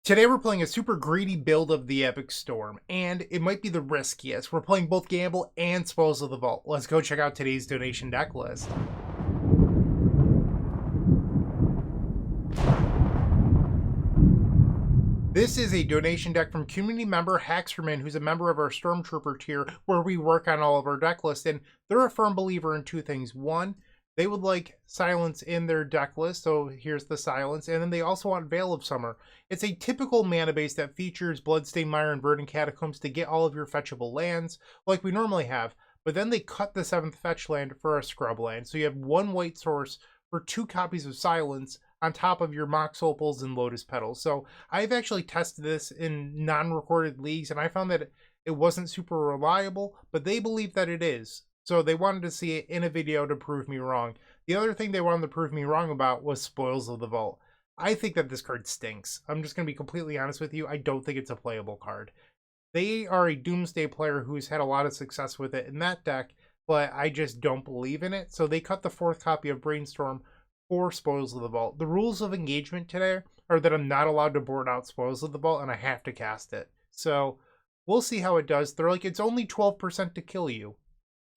Today we're playing a super greedy build of the Epic Storm, and it might be the riskiest. We're playing both Gamble and Spoils of the Vault. Let's go check out today's donation deck list. This is a donation deck from community member Haxerman, who's a member of our Stormtrooper tier, where we work on all of our deck lists, and they're a firm believer in two things. One, they would like silence in their deck list, so here's the silence, and then they also want Veil of Summer. It's a typical mana base that features Bloodstained Mire and Verdant Catacombs to get all of your fetchable lands, like we normally have, but then they cut the 7th fetch land for a scrub land, so you have one white source for 2 copies of Silence on top of your Mox Opals and Lotus Petals. So I've actually tested this in non-recorded leagues, and I found that it wasn't super reliable, but they believe that it is. So they wanted to see it in a video to prove me wrong. The other thing they wanted to prove me wrong about was Spoils of the Vault. I think that this card stinks. I'm just going to be completely honest with you. I don't think it's a playable card. They are a Doomsday player who's had a lot of success with it in that deck, but I just don't believe in it. So they cut the 4th copy of Brainstorm for Spoils of the Vault. The rules of engagement today are that I'm not allowed to board out Spoils of the Vault and I have to cast it. So we'll see how it does. They're like, it's only 12% to kill you.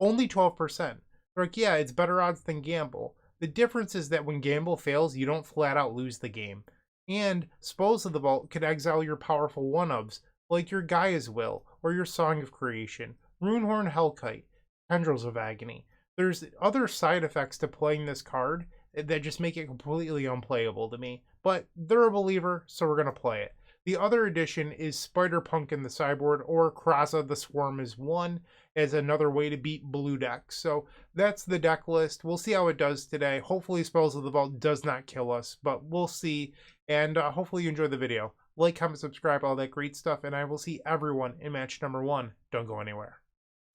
Only 12%. They're like, yeah, it's better odds than Gamble. The difference is that when Gamble fails, you don't flat out lose the game. And Spoils of the Vault could exile your powerful one-ofs, like your Gaia's Will, or your Song of Creation, Runehorn Hellkite, Tendrils of Agony. There's other side effects to playing this card that just make it completely unplayable to me. But they're a believer, so we're going to play it. The other addition is Spider-Punk in the sideboard, or Kraza the Swarm is 1 as another way to beat blue decks. So that's the deck list. We'll see how it does today. Hopefully Spells of the Vault does not kill us, but we'll see. And hopefully you enjoy the video. Like, comment, subscribe, all that great stuff, and I will see everyone in match number 1. Don't go anywhere.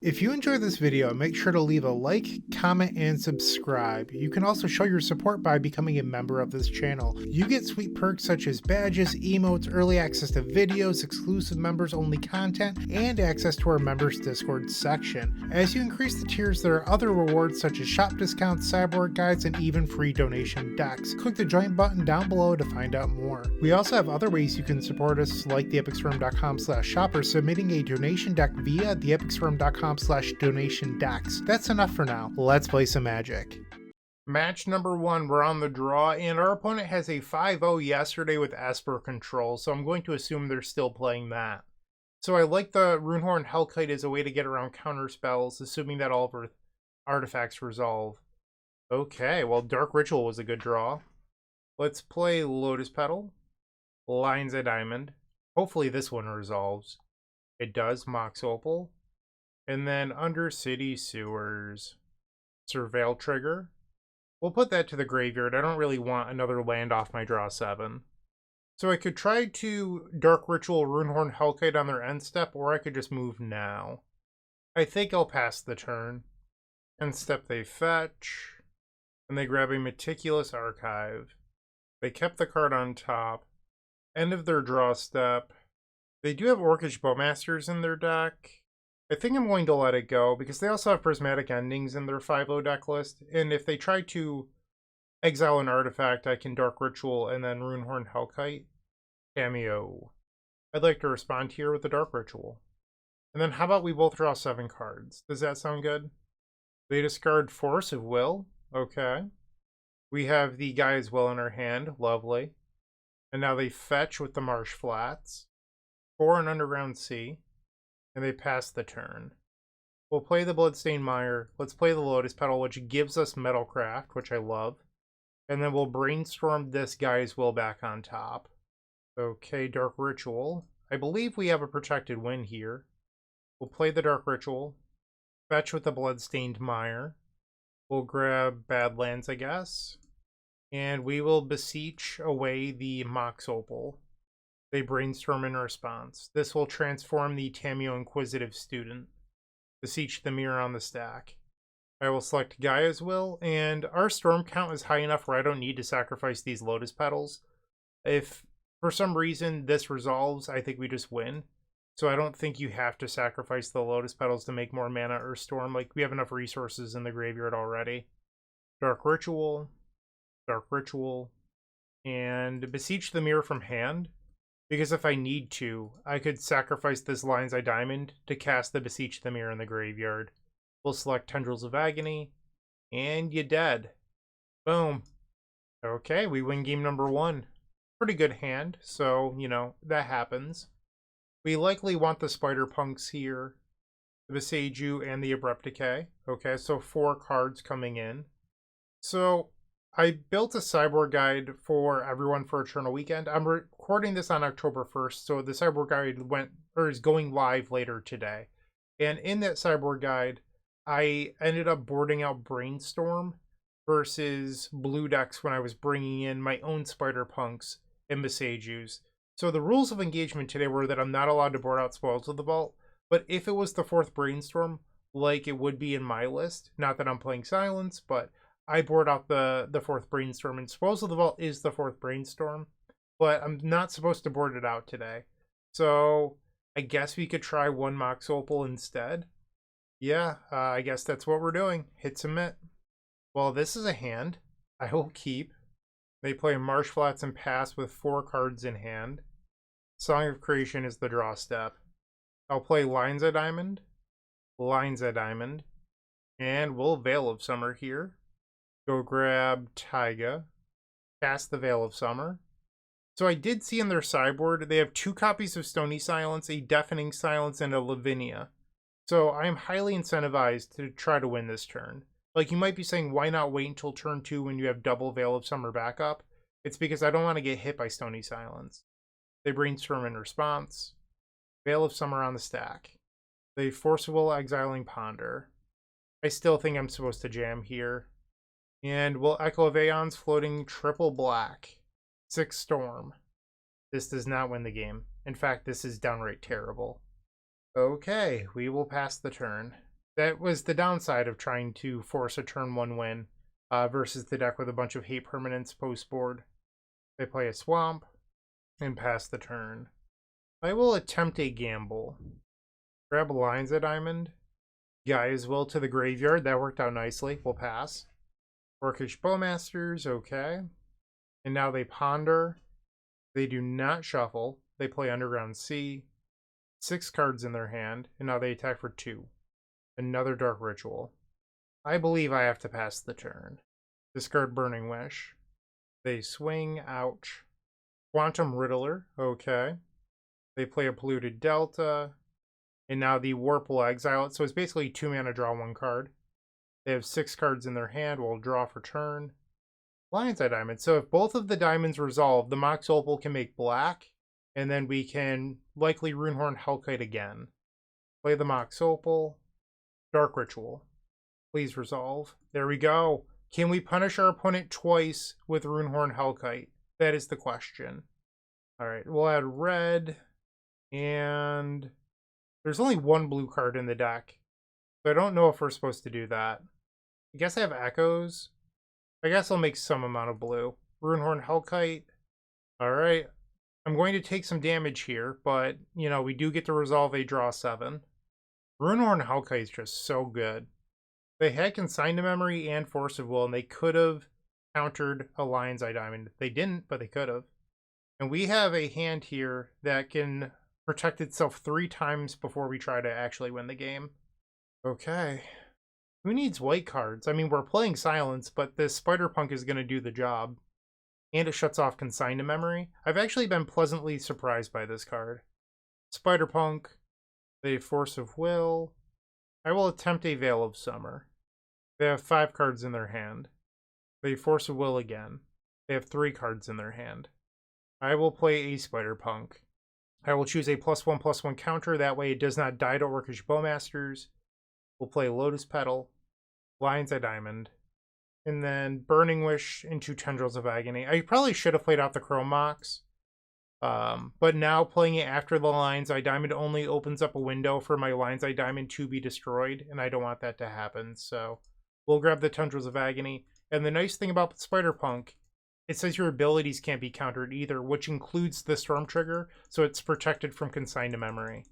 If you enjoyed this video, make sure to leave a like, comment, and subscribe. You can also show your support by becoming a member of this channel. You get sweet perks such as badges, emotes, early access to videos, exclusive members only content, and access to our members Discord section. As you increase the tiers, there are other rewards such as shop discounts, sideboard guides, and even free donation decks. Click the join button down below to find out more. We also have other ways you can support us, like theepicstorm.com/shop or submitting a donation deck via theepicstorm.com/donation decks. That's enough for now. Let's play some Magic. Match number 1, we're on the draw, and our opponent has a 5-0 yesterday with Esper control, so I'm going to assume they're still playing that. So I like the Runehorn Hellkite as a way to get around counter spells, assuming that all of our artifacts resolve. Okay, well, Dark Ritual was a good draw. Let's play Lotus Petal, Lines of Diamond. Hopefully this one resolves. It does, Mox Opal. And then Undercity Sewers, Surveil Trigger. We'll put that to the graveyard. I don't really want another land off my draw 7. So I could try to Dark Ritual Runehorn Hellkite on their end step, or I could just move now. I think I'll pass the turn. End step they fetch, and they grab a Meticulous Archive. They kept the card on top. End of their draw step. They do have Orcish Bowmasters in their deck. I think I'm going to let it go, because they also have Prismatic Endings in their 5-0 deck list, and if they try to exile an artifact, I can Dark Ritual and then Runehorn Hellkite. Cameo. I'd like to respond here with the Dark Ritual. And then how about we both draw 7 cards? Does that sound good? They discard Force of Will. Okay. We have the Gaia's Will in our hand. Lovely. And now they fetch with the Marsh Flats. 4 an Underground Sea. And they pass the turn. We'll play the Bloodstained Mire. Let's play the Lotus Petal, which gives us Metalcraft, which I love. And then we'll brainstorm this Gaia's Will back on top. Okay, Dark Ritual. I believe we have a protected win here. We'll play the Dark Ritual. Fetch with the Bloodstained Mire. We'll grab Badlands, I guess. And we will beseech away the Mox Opal. They brainstorm in response. This will transform the Tamiyo Inquisitive Student. Beseech the mirror on the stack. I will select Gaia's Will, and our storm count is high enough where I don't need to sacrifice these Lotus Petals. If for some reason this resolves, I think we just win. So I don't think you have to sacrifice the Lotus Petals to make more mana or storm. Like, we have enough resources in the graveyard already. Dark Ritual, and Beseech the Mirror from hand. Because if I need to, I could sacrifice this Lion's Eye Diamond to cast the Beseech the Mirror in the graveyard. We'll select Tendrils of Agony, and you're dead. Boom. Okay, we win game number 1. Pretty good hand, so, you know, that happens. We likely want the Spider Punks here, the Beseiju, and the Abrupt Decay. Okay, so 4 cards coming in. So, I built a sideboard guide for everyone for Eternal Weekend. I'm recording this on October 1st, so the sideboard guide is going live later today. And in that sideboard guide, I ended up boarding out Brainstorm versus blue decks when I was bringing in my own Spider Punks and Beseijus. So the rules of engagement today were that I'm not allowed to board out Spoils of the Vault, but if it was the 4th Brainstorm, like it would be in my list, not that I'm playing Silence, but I board out the 4th Brainstorm, and Spoils of the Vault is the 4th Brainstorm, but I'm not supposed to board it out today. So I guess we could try 1 Mox Opal instead. Yeah, I guess that's what we're doing. Hit submit. Well, this is a hand I will keep. They play Marsh Flats and pass with 4 cards in hand. Song of Creation is the draw step. I'll play Lion's Eye Diamond, and we'll Veil of Summer here. Go grab Taiga, cast the Veil of Summer. So I did see in their sideboard, they have 2 copies of Stony Silence, a Deafening Silence, and a Lavinia. So I am highly incentivized to try to win this turn. Like, you might be saying, why not wait until turn 2 when you have double Veil of Summer backup? It's because I don't want to get hit by Stony Silence. They Brainstorm in response. Veil of Summer on the stack. They Forcible Exiling Ponder. I still think I'm supposed to jam here. And we'll Echo of Eons floating triple black. 6 Storm. This does not win the game. In fact, this is downright terrible. Okay, we will pass the turn. That was the downside of trying to force a turn 1 win versus the deck with a bunch of hate permanents post board. They play a Swamp and pass the turn. I will attempt a gamble. Grab a Lion's Eye Diamond. Gaia's Will to the graveyard. That worked out nicely. We'll pass. Orcish Bowmasters, okay. And now they ponder. They do not shuffle. They play Underground Sea. 6 cards in their hand, and now they attack for 2. Another Dark Ritual. I believe I have to pass the turn. Discard Burning Wish. They swing, ouch. Quantum Riddler, okay. They play a Polluted Delta, and now the Warp will exile it, so it's basically 2 mana, draw 1 card. They have 6 cards in their hand, we'll draw for turn. Lion's Eye Diamond. So if both of the diamonds resolve, the Mox Opal can make black, and then we can likely Runehorn Hellkite again. Play the Mox Opal. Dark Ritual. Please resolve. There we go. Can we punish our opponent twice with Runehorn Hellkite? That is the question. Alright, we'll add red. And there's only 1 blue card in the deck. So I don't know if we're supposed to do that. I guess I have echoes. I guess I'll make some amount of blue. Runehorn Hellkite. Alright. I'm going to take some damage here, but, you know, we do get to resolve a draw 7. Runehorn Hellkite is just so good. They had Consign to Memory and Force of Will, and they could have countered a Lion's Eye Diamond. They didn't, but they could have. And we have a hand here that can protect itself 3 times before we try to actually win the game. Okay. Who needs white cards? I mean, we're playing Silence, but this Spider Punk is going to do the job. And it shuts off Consign to Memory. I've actually been pleasantly surprised by this card. Spider Punk. They Force of Will. I will attempt a Veil of Summer. They have 5 cards in their hand. They Force of Will again. They have 3 cards in their hand. I will play a Spider Punk. I will choose a +1/+1 counter. That way it does not die to Orcish Bowmasters. We'll play Lotus Petal. Lion's Eye Diamond. And then Burning Wish into Tendrils of Agony. I probably should have played out the Chrome Mox. But now playing it after the Lion's Eye Diamond only opens up a window for my Lion's Eye Diamond to be destroyed, and I don't want that to happen, so we'll grab the Tendrils of Agony. And the nice thing about Spider Punk, it says your abilities can't be countered either, which includes the Storm Trigger, so it's protected from Consign to Memory.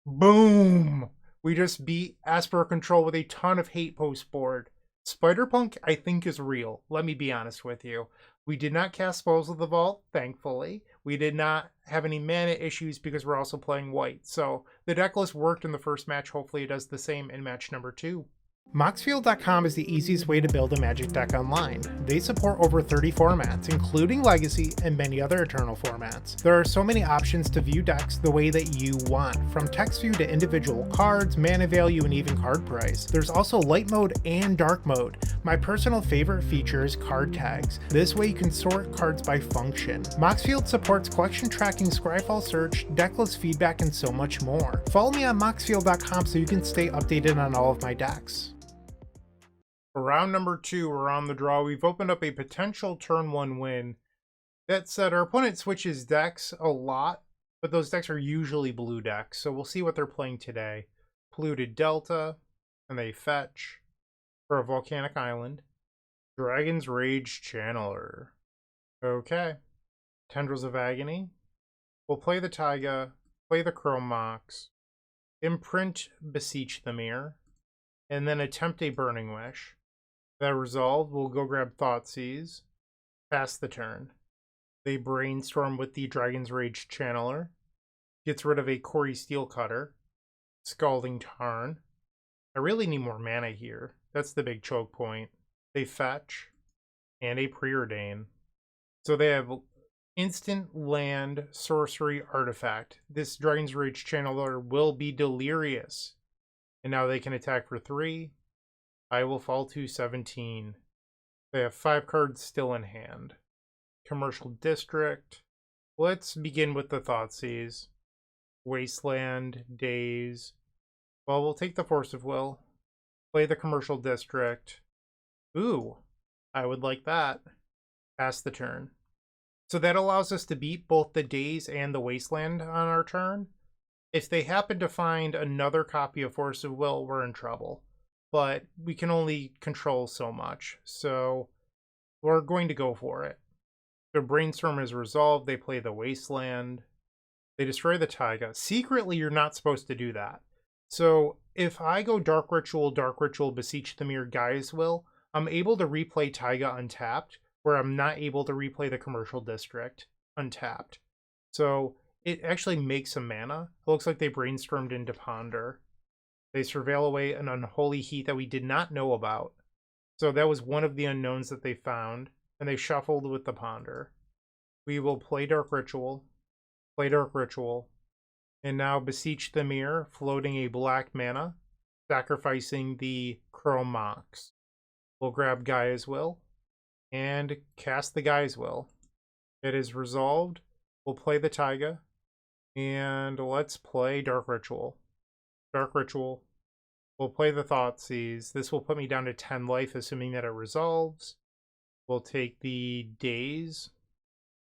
Boom! We just beat Esper Control with a ton of hate post board. Spider Punk, I think, is real. Let me be honest with you. We did not cast Spoils of the Vault, thankfully. we did not have any mana issues because we're also playing white. So the deck list worked in the first match. Hopefully it does the same in match number 2. Moxfield.com is the easiest way to build a Magic deck online. They support over 30 formats, including Legacy and many other Eternal formats. There are so many options to view decks the way that you want, from text view to individual cards, mana value, and even card price. There's also light mode and dark mode. My personal favorite feature is card tags. This way you can sort cards by function. Moxfield supports collection tracking, Scryfall search, decklist feedback, and so much more. Follow me on Moxfield.com so you can stay updated on all of my decks. For round number 2, we're on the draw. We've opened up a potential turn 1 win. That said, our opponent switches decks a lot, but those decks are usually blue decks, so we'll see what they're playing today. Polluted Delta, and they fetch for a Volcanic Island. Dragon's Rage Channeler. Okay. Tendrils of Agony. We'll play the Taiga, play the Chrome Mox, imprint Beseech the Mirror, and then attempt a Burning Wish. That resolved, we'll go grab Thoughtseize, pass the turn. They brainstorm with the Dragon's Rage Channeler, gets rid of a Quarry Steelcutter, Scalding Tarn. I really need more mana here. That's the big choke point. They fetch, and a Preordain. So they have instant land sorcery artifact. This Dragon's Rage Channeler will be delirious. And now they can attack for 3. I will fall to 17. They have 5 cards still in hand. Commercial District. Let's begin with the Thoughtseize. Wasteland, Daze. Well, we'll take the Force of Will. Play the Commercial District. Ooh, I would like that. Pass the turn. So that allows us to beat both the Daze and the Wasteland on our turn. If they happen to find another copy of Force of Will, we're in trouble. But we can only control so much, so we're going to go for it. Their Brainstorm is resolved. They play the Wasteland. They destroy the Taiga. Secretly, you're not supposed to do that. So if I go Dark Ritual, Beseech the Mirror, Gaia's Will, I'm able to replay Taiga untapped, where I'm not able to replay the Commercial District untapped. So it actually makes some mana. It looks like they brainstormed into Ponder. They surveil away an Unholy Heat that we did not know about. So that was one of the unknowns that they found, and they shuffled with the Ponder. We will play Dark Ritual, and now Beseech the Mirror, floating a black mana, sacrificing the Chrome Mox. We'll grab Gaia's Will, and cast the Gaia's Will. It is resolved. We'll play the Taiga, and let's play Dark Ritual. We'll play the Thoughtseize. This will put me down to 10 life, assuming that it resolves. We'll take the Daze,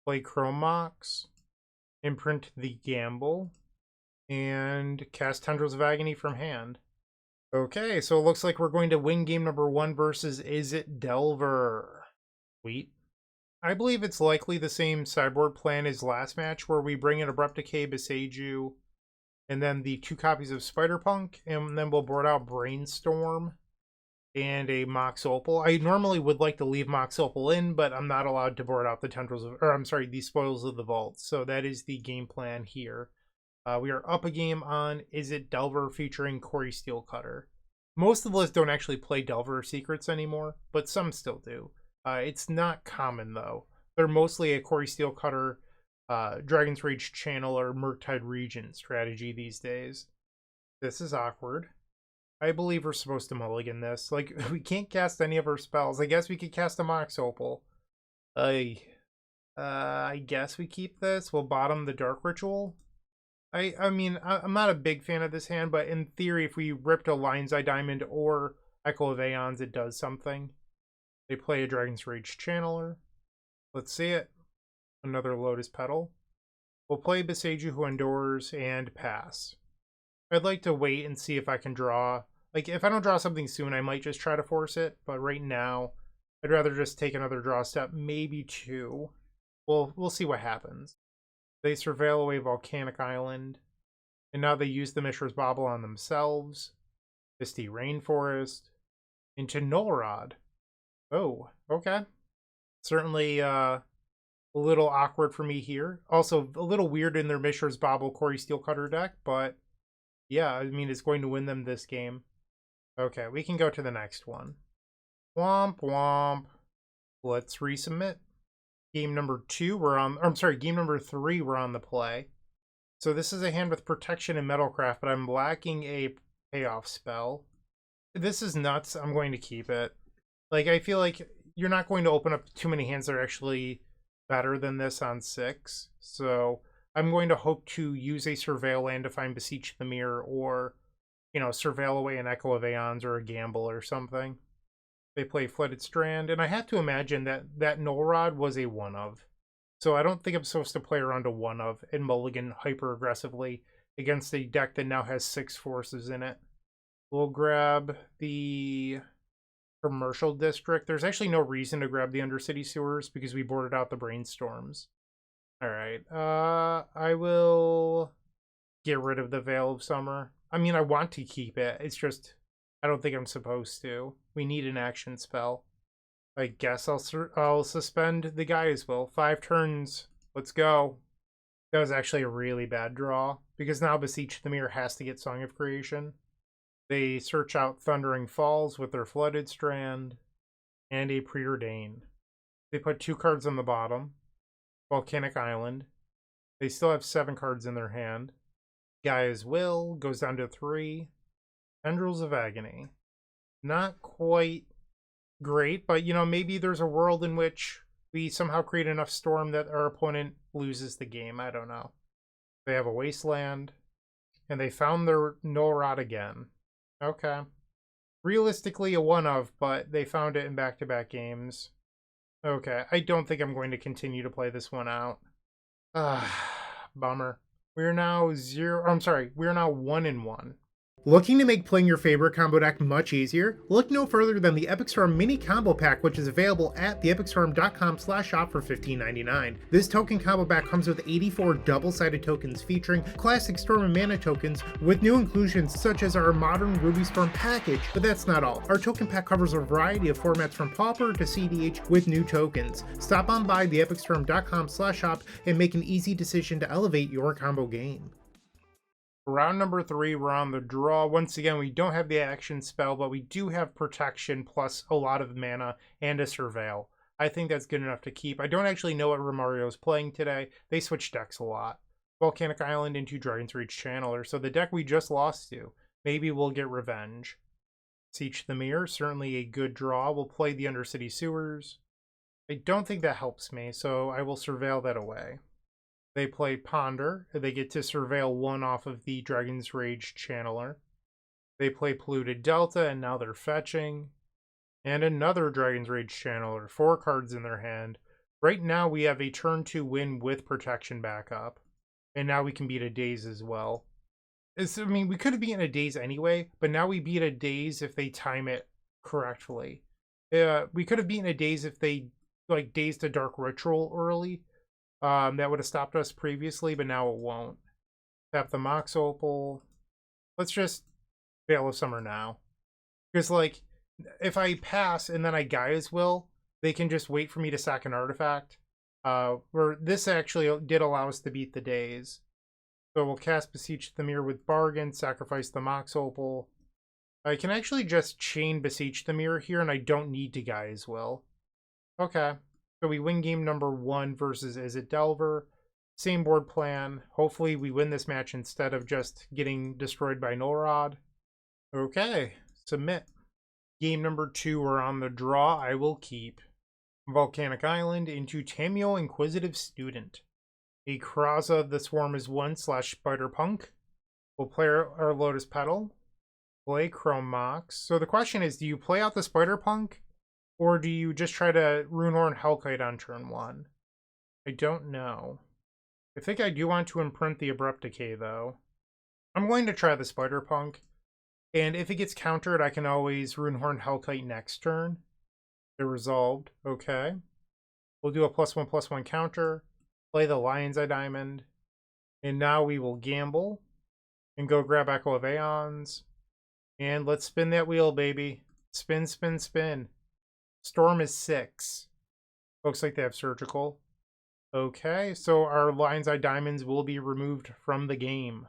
play Chrome Mox, imprint the Gamble, and cast Tendrils of Agony from hand. Okay, so it looks like we're going to win game number 1 versus Izzet Delver. Sweet. I believe it's likely the same sideboard plan as last match, where we bring in Abrupt Decay, Beseiju, and then the 2 copies of Spider-Punk, and then we'll board out Brainstorm and a Mox Opal. I normally would like to leave Mox Opal in, but I'm not allowed to board out the the Spoils of the Vault. So that is the game plan here. We are up a game on Izzet Delver featuring Quarry Steelcutter. Most of us don't actually play Delver Secrets anymore, but some still do. It's not common though. They're mostly a Quarry Steelcutter, Dragon's Rage Channeler, Murktide Regent strategy these days. This is awkward. I believe we're supposed to mulligan this. Like, we can't cast any of our spells. I guess we could cast a Mox Opal. I guess we keep this. We'll bottom the Dark Ritual. I mean, I'm not a big fan of this hand, but in theory, if we ripped a Lion's Eye Diamond or Echo of Eons, it does something. They play a Dragon's Rage Channeler. Let's see it. Another Lotus Petal. We'll play Beseiju Who Endures and pass. I'd like to wait and see if I can draw. Like, if I don't draw something soon, I might just try to force it. But right now, I'd rather just take another draw step, maybe 2. We'll see what happens. They surveil away Volcanic Island. And now they use the Mishra's Bauble on themselves. Misty Rainforest. Into Null Rod. Oh, okay. Certainly A little awkward for me here. Also, a little weird in their Mishra's Bobble Quarry Steelcutter deck, but yeah, I mean, it's going to win them this game. Okay, we can go to the next one. Womp womp. Let's resubmit. Game number 2, we're on, or I'm sorry, game number 3, we're on the play. So this is a hand with Protection and Metalcraft, but I'm lacking a payoff spell. This is nuts. I'm going to keep it. Like, I feel like you're not going to open up too many hands that are actually better than this on 6. So I'm going to hope to use a Surveil land to find Beseech the Mirror, or, you know, Surveil away an Echo of Eons or a Gamble or something. They play Flooded Strand, and I have to imagine that that Null Rod was a 1-of. So I don't think I'm supposed to play around a 1-of and mulligan hyper aggressively against a deck that now has 6 forces in it. We'll grab the Commercial District. There's actually no reason to grab the Undercity Sewers because we boarded out the Brainstorms. Alright, I will get rid of the Veil of Summer. I mean, I want to keep it. It's just, I don't think I'm supposed to. We need an action spell. I guess I'll suspend the Gaia's Will. 5 turns. Let's go. That was actually a really bad draw, because now Beseech the Mirror has to get Song of Creation. They search out Thundering Falls with their Flooded Strand and a Preordain. They put 2 cards on the bottom. Volcanic Island. They still have 7 cards in their hand. Gaia's Will goes down to 3. Tendrils of Agony. Not quite great, but, you know, maybe there's a world in which we somehow create enough storm that our opponent loses the game. I don't know. They have a Wasteland, and they found their Null Rod again. Okay. Realistically a 1-of, but they found it in back-to-back games. Okay, I don't think I'm going to continue to play this one out. Bummer. We're now 1-1. Looking to make playing your favorite combo deck much easier? Look no further than the Epic Storm Mini Combo Pack, which is available at theepicstorm.com/shop for $15.99. This token combo pack comes with 84 double-sided tokens featuring classic Storm and Mana tokens with new inclusions such as our modern Ruby Storm package, but that's not all. Our token pack covers a variety of formats from Pauper to CDH with new tokens. Stop on by theepicstorm.com/shop and make an easy decision to elevate your combo game. Round number 3, we're on the draw. Once again, we don't have the action spell, but we do have protection plus a lot of mana and a Surveil. I think that's good enough to keep. I don't actually know what Romario's playing today. They switch decks a lot. Volcanic Island into Dragon's Reach Channeler, so the deck we just lost to. Maybe we'll get revenge. Beseech the Mirror, certainly a good draw. We'll play the Undercity Sewers. I don't think that helps me, so I will Surveil that away. They play Ponder. They get to Surveil 1 off of the Dragon's Rage Channeler. They play Polluted Delta, and now they're fetching. And another Dragon's Rage Channeler. 4 cards in their hand. Right now we have a turn 2 win with protection backup. And now we can beat a Daze as well. I mean, we could have beaten a Daze anyway, but now we beat a Daze if they time it correctly. We could have beaten a Daze if they, like, dazed a Dark Ritual early. That would have stopped us previously, but now it won't. Tap the Mox Opal. Let's just Veil of Summer now. Because, like, if I pass and then I Gaia's Will, they can just wait for me to sack an artifact. Where this actually did allow us to beat the Daze. So we'll cast Beseech the Mirror with Bargain, sacrifice the Mox Opal. I can actually just chain Beseech the Mirror here, and I don't need to Gaia's Will. Okay. So we win game number 1 versus Izzet Delver. Same board plan. Hopefully we win this match instead of just getting destroyed by Null Rod. Okay, submit. Game number 2, we're on the draw. I will keep Volcanic Island into Tamio Inquisitive Student. A Kraza the Swarm is 1/Spider-Punk. We'll play our Lotus Petal. Play Chrome Mox. So the question is, do you play out the Spider-Punk? Or do you just try to Runehorn Hellkite on turn 1? I don't know. I think I do want to imprint the Abrupt Decay, though. I'm going to try the Spider-Punk. And if it gets countered, I can always Runehorn Hellkite next turn. They're resolved. Okay. We'll do a +1/+1 counter. Play the Lion's Eye Diamond. And now we will gamble. And go grab Echo of Eons. And let's spin that wheel, baby. Spin, spin, spin. Storm is 6. Looks like they have Surgical. Okay, so our Lion's Eye Diamonds will be removed from the game.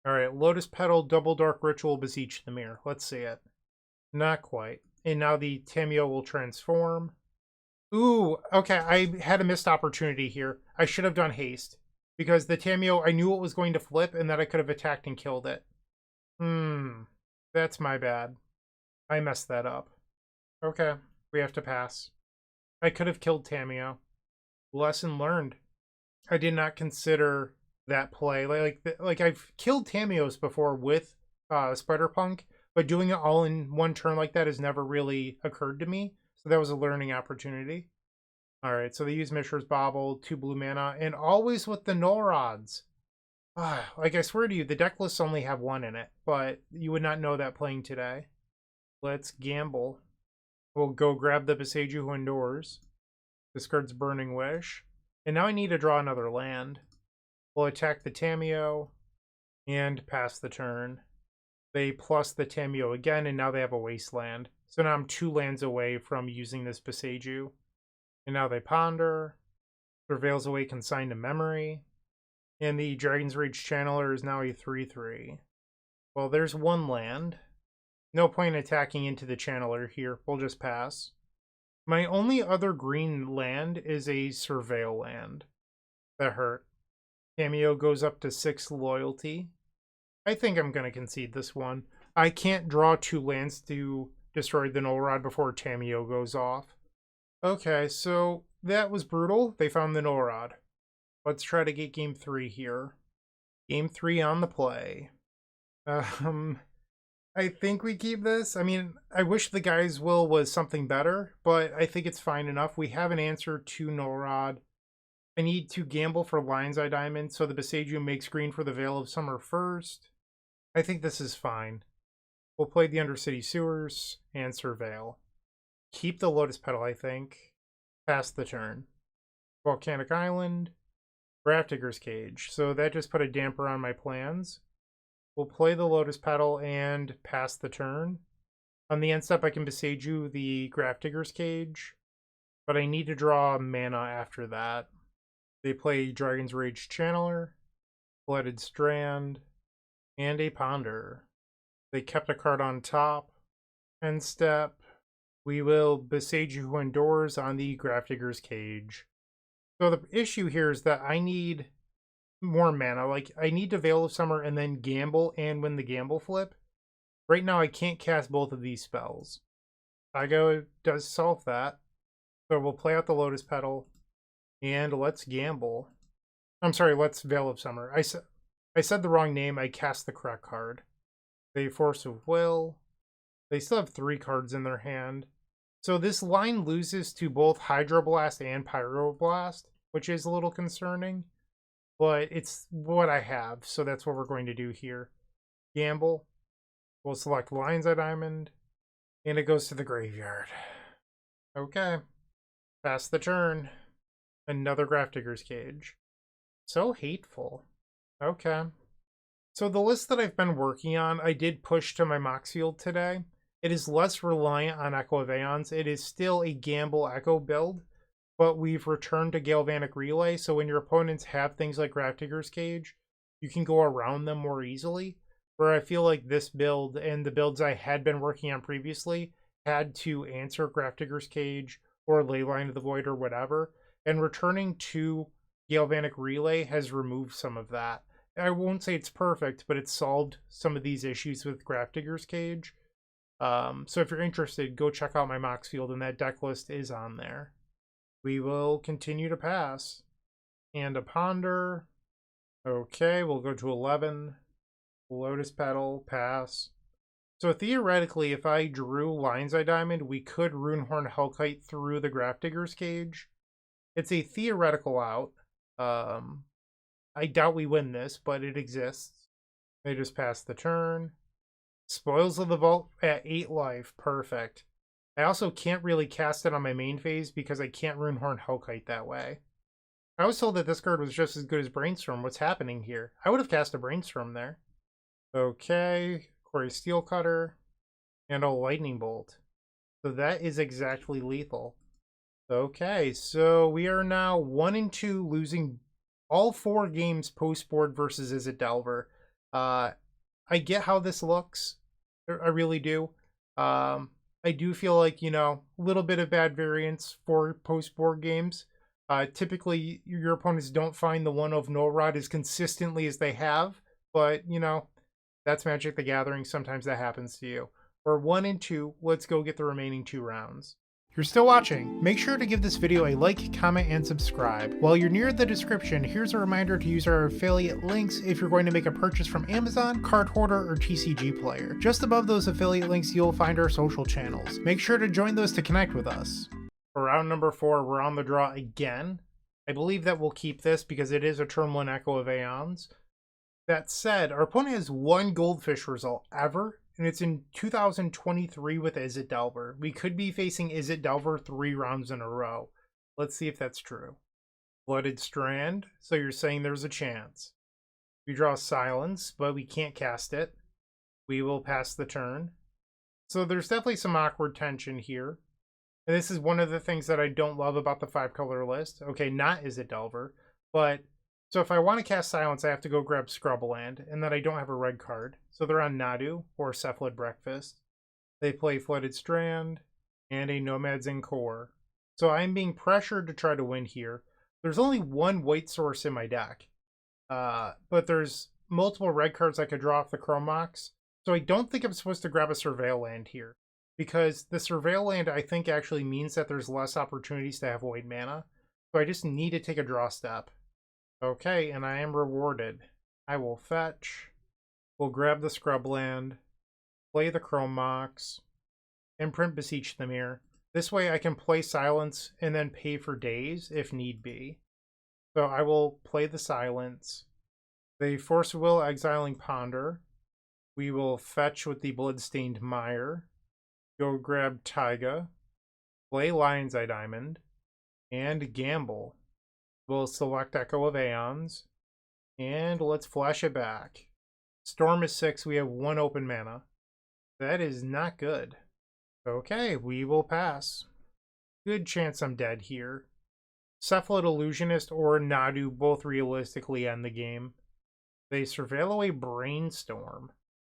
Alright, Lotus Petal, Double Dark Ritual, Beseech the Mirror. Let's see it. Not quite. And now the Tamiyo will transform. Ooh, okay, I had a missed opportunity here. I should have done haste. Because the Tamiyo, I knew it was going to flip and that I could have attacked and killed it. That's my bad. I messed that up. Okay, we have to pass. I could have killed Tamiyo. Lesson learned. I did not consider that play. Like I've killed Tamiyos before with Spider-Punk, but doing it all in one turn like that has never really occurred to me. So that was a learning opportunity. Alright, so they use Mishra's Bauble, 2 blue mana, and always with the null rods. Like I swear to you, the deck lists only have 1 in it, but you would not know that playing today. Let's gamble. We'll go grab the Beseiju who endures. Discards Burning Wish. And now I need to draw another land. We'll attack the Tamiyo and pass the turn. They plus the Tamiyo again, and now they have a Wasteland. So now I'm 2 lands away from using this Beseiju. And now they ponder. Prevails Away, Consign to Memory. And the Dragon's Rage Channeler is now a 3/3. Well, there's 1 land. No point attacking into the Channeler here. We'll just pass. My only other green land is a Surveil land. That hurt. Tamiyo goes up to 6 loyalty. I think I'm going to concede this one. I can't draw 2 lands to destroy the Null Rod before Tamiyo goes off. Okay, so that was brutal. They found the Null Rod. Let's try to get game 3 here. Game 3 on the play. I think we keep this. I mean, I wish the guy's will was something better, but I think it's fine enough. We have an answer to Null Rod. I need to gamble for Lion's Eye Diamond, so the Beseiju makes green for the Veil of Summer first. I think this is fine. We'll play the Undercity Sewers and Surveil. Keep the Lotus Petal, I think. Pass the turn. Volcanic Island. Grafdigger's Cage. So that just put a damper on my plans. We'll play the Lotus Petal and pass the turn. On the end step, I can Beseiju the Grafdigger's Cage, but I need to draw mana after that. They play Dragon's Rage Channeler, Blooded Strand, and a Ponder. They kept a card on top. End step, we will Beseiju who endures on the Grafdigger's Cage. So the issue here is that I need more mana. Like, I need to Veil of Summer and then gamble and win the gamble flip. Right now, I can't cast both of these spells. Igo does solve that. So we'll play out the Lotus Petal. And let's gamble. I'm sorry, let's Veil of Summer. I said the wrong name. I cast the correct card. They Force of Will. They still have 3 cards in their hand. So this line loses to both Hydroblast and Pyroblast, which is a little concerning. But it's what I have, so that's what we're going to do here. Gamble. We'll select Lion's Eye Diamond. And it goes to the graveyard. Okay. Pass the turn. Another Grafdigger's Cage. So hateful. Okay. So the list that I've been working on, I did push to my Mox Field today. It is less reliant on Echo of Eons. It is still a gamble Echo build, but we've returned to Galvanic Relay, so when your opponents have things like Grafdigger's Cage, you can go around them more easily. Where I feel like this build and the builds I had been working on previously had to answer Grafdigger's Cage or Leyline of the Void or whatever, and returning to Galvanic Relay has removed some of that. I won't say it's perfect, but it's solved some of these issues with Grafdigger's Cage. So if you're interested, go check out my Mox Field, and that deck list is on there. We will continue to pass. And a Ponder. Okay, we'll go to 11. Lotus Petal, pass. So theoretically, if I drew Lion's Eye Diamond, we could Runehorn Hellkite through the Grafdigger's Cage. It's a theoretical out. I doubt we win this, but it exists. They just pass the turn. Spoils of the Vault at 8 life. Perfect. I also can't really cast it on my main phase because I can't Runehorn Hellkite that way. I was told that this card was just as good as Brainstorm. What's happening here? I would have cast a Brainstorm there. Okay. Quarry Steel Cutter. And a Lightning Bolt. So that is exactly lethal. Okay, so we are now 1-2, losing all 4 games post-board versus Izzet Delver. I get how this looks. I really do. I do feel like, a little bit of bad variance for post-board games. Typically, your opponents don't find the one of no rod as consistently as they have, but, that's Magic the Gathering. Sometimes that happens to you. We're 1-2. Let's go get the remaining 2 rounds. If you're still watching, make sure to give this video a like, comment, and subscribe. While you're near the description, here's a reminder to use our affiliate links if you're going to make a purchase from Amazon, Card Hoarder, or TCG Player. Just above those affiliate links, you'll find our social channels. Make sure to join those to connect with us. For round number 4, we're on the draw again. I believe that we'll keep this because it is a turn 1 Echo of Eons. That said, our opponent has 1 Goldfish result ever, and it's in 2023 with Izzet Delver. We could be facing Izzet Delver 3 rounds in a row. Let's see if that's true. Flooded Strand, so you're saying there's a chance. We draw Silence, but we can't cast it. We will pass the turn. So there's definitely some awkward tension here. And this is one of the things that I don't love about the 5-color list. Okay, not Izzet Delver, but... So if I want to cast Silence, I have to go grab Scrubland, and then I don't have a red card. So they're on Nadu or Cephalid Breakfast. They play Flooded Strand and a Nomad's Core. So I'm being pressured to try to win here. There's only 1 white source in my deck, but there's multiple red cards I could draw off the Chromox. So I don't think I'm supposed to grab a Surveil Land here, because the Surveil Land I think actually means that there's less opportunities to have white mana. So I just need to take a draw step. Okay, and I am rewarded. I will fetch. We'll grab the Scrubland, play the Chromox, and print Beseech the Mirror. This way I can play Silence and then pay for days if need be. So I will play the Silence. They Force of Will, exiling Ponder. We will fetch with the Bloodstained Mire. Go grab Taiga. Play Lion's Eye Diamond. And gamble. We'll select Echo of Eons, and let's flash it back. Storm is 6, we have 1 open mana. That is not good. Okay, we will pass. Good chance I'm dead here. Cephalid Illusionist or Nadu both realistically end the game. They surveil away Brainstorm.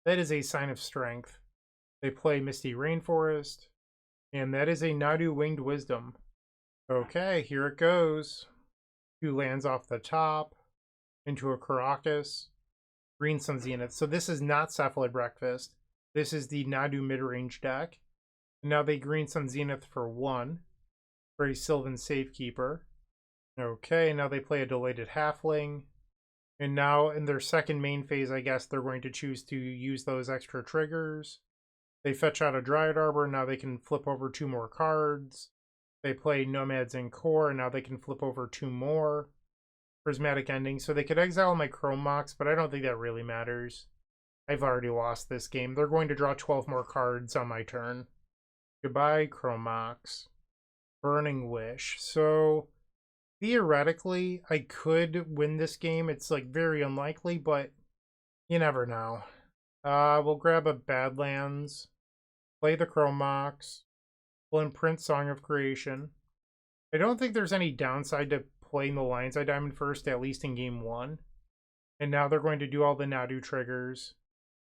That is a sign of strength. They play Misty Rainforest, and that is a Nadu Winged Wisdom. Okay, here it goes. 2 lands off the top, into a Caracas, Green Sun Zenith. So this is not Cephalid Breakfast. This is the Nadu mid-range deck. And now they Green Sun Zenith for 1, for a Sylvan Safekeeper. Okay, now they play a Delighted Halfling. And now in their second main phase, I guess they're going to choose to use those extra triggers. They fetch out a Dryad Arbor, now they can flip over 2 more cards. They play Nomad's Core, and now they can flip over 2 more. Prismatic Ending, so they could exile my Chromox, but I don't think that really matters. I've already lost this game. They're going to draw 12 more cards on my turn. Goodbye, Chromox. Burning Wish. So, theoretically, I could win this game. It's, like, very unlikely, but you never know. We'll grab a Badlands. Play the Chromox. We'll imprint Song of Creation. I don't think there's any downside to playing the Lion's Eye Diamond first, at least in game 1. And now they're going to do all the Nadu triggers.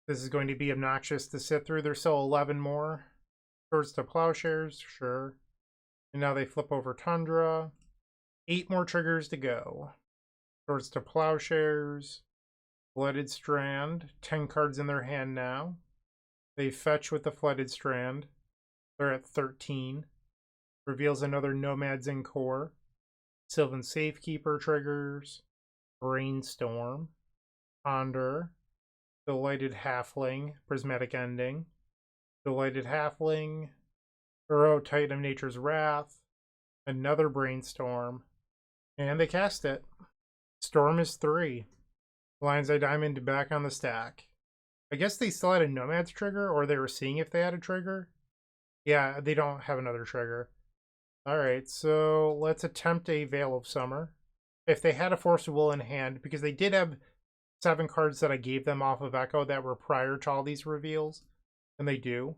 This is going to be obnoxious to sit through. There's still 11 more. Swords to Plowshares, sure. And now they flip over Tundra. 8 more triggers to go. Swords to Plowshares. Flooded Strand. 10 cards in their hand now. They fetch with the Flooded Strand. They're at 13. Reveals another Nomad's Core. Sylvan Safekeeper triggers. Brainstorm. Ponder. Delighted Halfling. Prismatic Ending. Delighted Halfling. Uro Titan of Nature's Wrath. Another Brainstorm. And they cast it. Storm is 3. Lion's Eye Diamond back on the stack. I guess they still had a Nomad's trigger, or they were seeing if they had a trigger. Yeah, they don't have another trigger. Alright, so let's attempt a Veil of Summer. If they had a Force of Will in hand, because they did have 7 cards that I gave them off of Echo that were prior to all these reveals, and they do.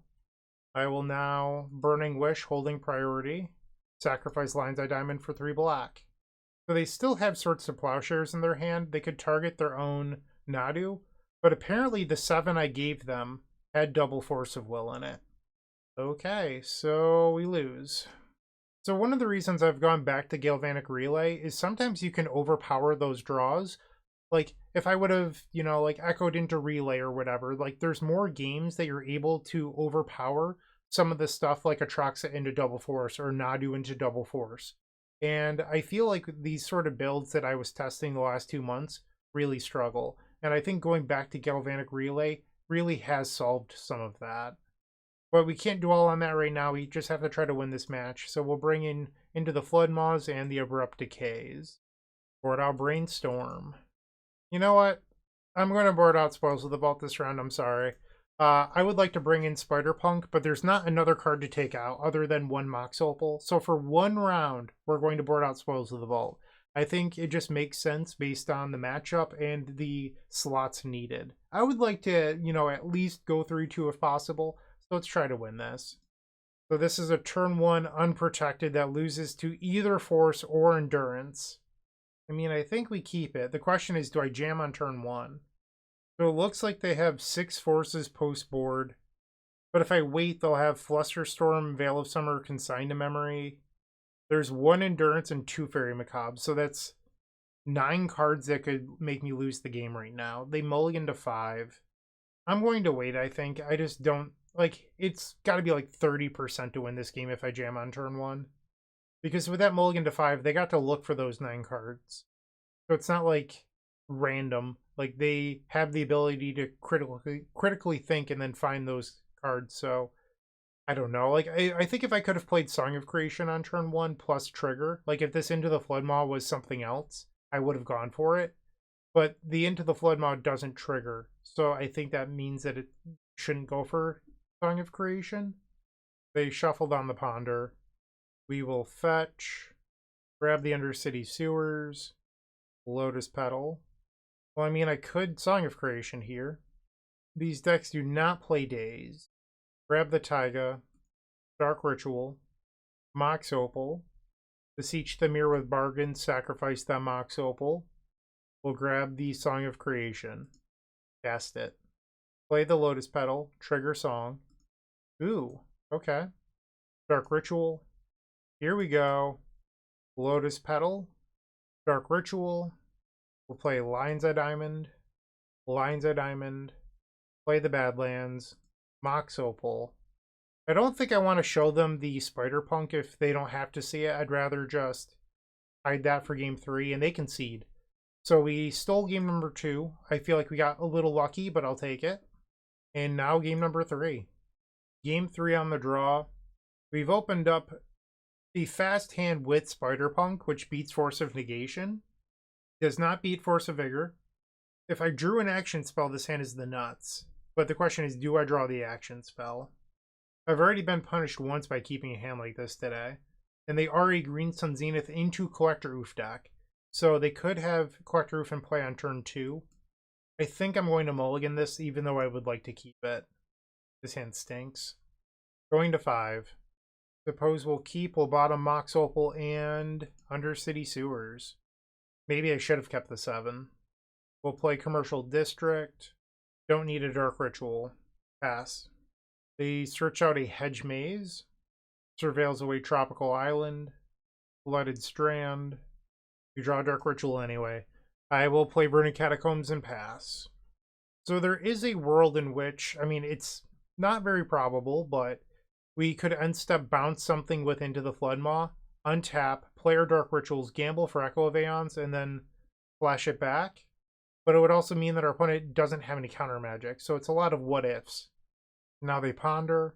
I will now Burning Wish, holding priority. sacrifice Lion's Eye Diamond for 3 black. So they still have Swords to Plowshares in their hand. They could target their own Nadu, but apparently the 7 I gave them had double Force of Will in it. Okay, so we lose. So one of the reasons I've gone back to Galvanic Relay is sometimes you can overpower those draws. Like, if I would have, you know, like, echoed into Relay or whatever, like, there's more games that you're able to overpower some of the stuff like Atraxa into double force or Nadu into double force. And I feel like these sort of builds that I was testing the last 2 months really struggle. And I think going back to Galvanic Relay really has solved some of that. But we can't dwell on that right now. We just have to try to win this match. So we'll bring in into the Flood Maws and the Abrupt Decays. Board out Brainstorm. You know what? I'm going to board out Spoils of the Vault this round. I'm sorry. I would like to bring in Spider-Punk, but there's not another card to take out other than one Mox Opal. So for 1 round, we're going to board out Spoils of the Vault. I think it just makes sense based on the matchup and the slots needed. I would like to, you know, at least go 3-2 if possible. So let's try to win this. So this is a turn 1 unprotected that loses to either Force or Endurance. I mean, I think we keep it. The question is, do I jam on turn 1? So it looks like they have 6 Forces post-board. But if I wait, they'll have Flusterstorm, Veil of Summer, Consign to Memory. There's 1 Endurance and 2 Fairy Macabre. So that's 9 cards that could make me lose the game right now. They mulligan to 5. I'm going to wait, I think. I just don't... Like, it's got to be like 30% to win this game if I jam on turn 1. Because with that mulligan to 5, they got to look for those 9 cards. So it's not like random. Like, they have the ability to critically think and then find those cards. So, I don't know. Like, I think if I could have played Song of Creation on turn 1 plus Trigger, like if this Into the Floodmaw was something else, I would have gone for it. But the Into the Floodmaw doesn't trigger. So I think that means that it shouldn't go for Song of Creation. They shuffled on the Ponder. We will fetch, grab the Undercity Sewers, Lotus Petal. Well, I mean, I could Song of Creation here. These decks do not play Daze. Grab the Taiga, Dark Ritual, Mox Opal, Beseech DImir with Bargain, sacrifice that Mox Opal. We'll grab the Song of Creation, cast it. Play the Lotus Petal, trigger Song. Ooh, okay. Dark Ritual. Here we go. Lotus Petal, Dark Ritual. We'll play Lion's Eye Diamond, Lion's Eye Diamond, play the Badlands, Mox Opal. I don't think I want to show them the Spider-Punk if they don't have to see it. I'd rather just hide that for game 3, and they concede. So we stole game number 2. I feel like we got a little lucky, but I'll take it. And now game number 3. Game 3 on the draw. We've opened up the fast hand with Spider-Punk, which beats Force of Negation. Does not beat Force of Vigor. If I drew an action spell, this hand is the nuts. But the question is, do I draw the action spell? I've already been punished once by keeping a hand like this today. And they are a Green Sun Zenith into Collector Oof deck. So they could have Collector Oof in play on turn 2. I think I'm going to mulligan this, even though I would like to keep it. This hand stinks. Going to 5. Suppose we'll keep, we'll bottom Mox Opal and Undercity Sewers. Maybe I should have kept the 7. We'll play Commercial District. Don't need a Dark Ritual. Pass. They search out a Hedge Maze. Surveils away Tropical Island. Blooded Strand. You draw a Dark Ritual anyway. I will play Burning Catacombs and pass. So there is a world in which, I mean, it's not very probable, but we could end step bounce something with Into the Floodmaw, untap, play our Dark Rituals, gamble for Echo of Eons, and then flash it back. But it would also mean that our opponent doesn't have any counter magic, so it's a lot of what ifs. Now they ponder,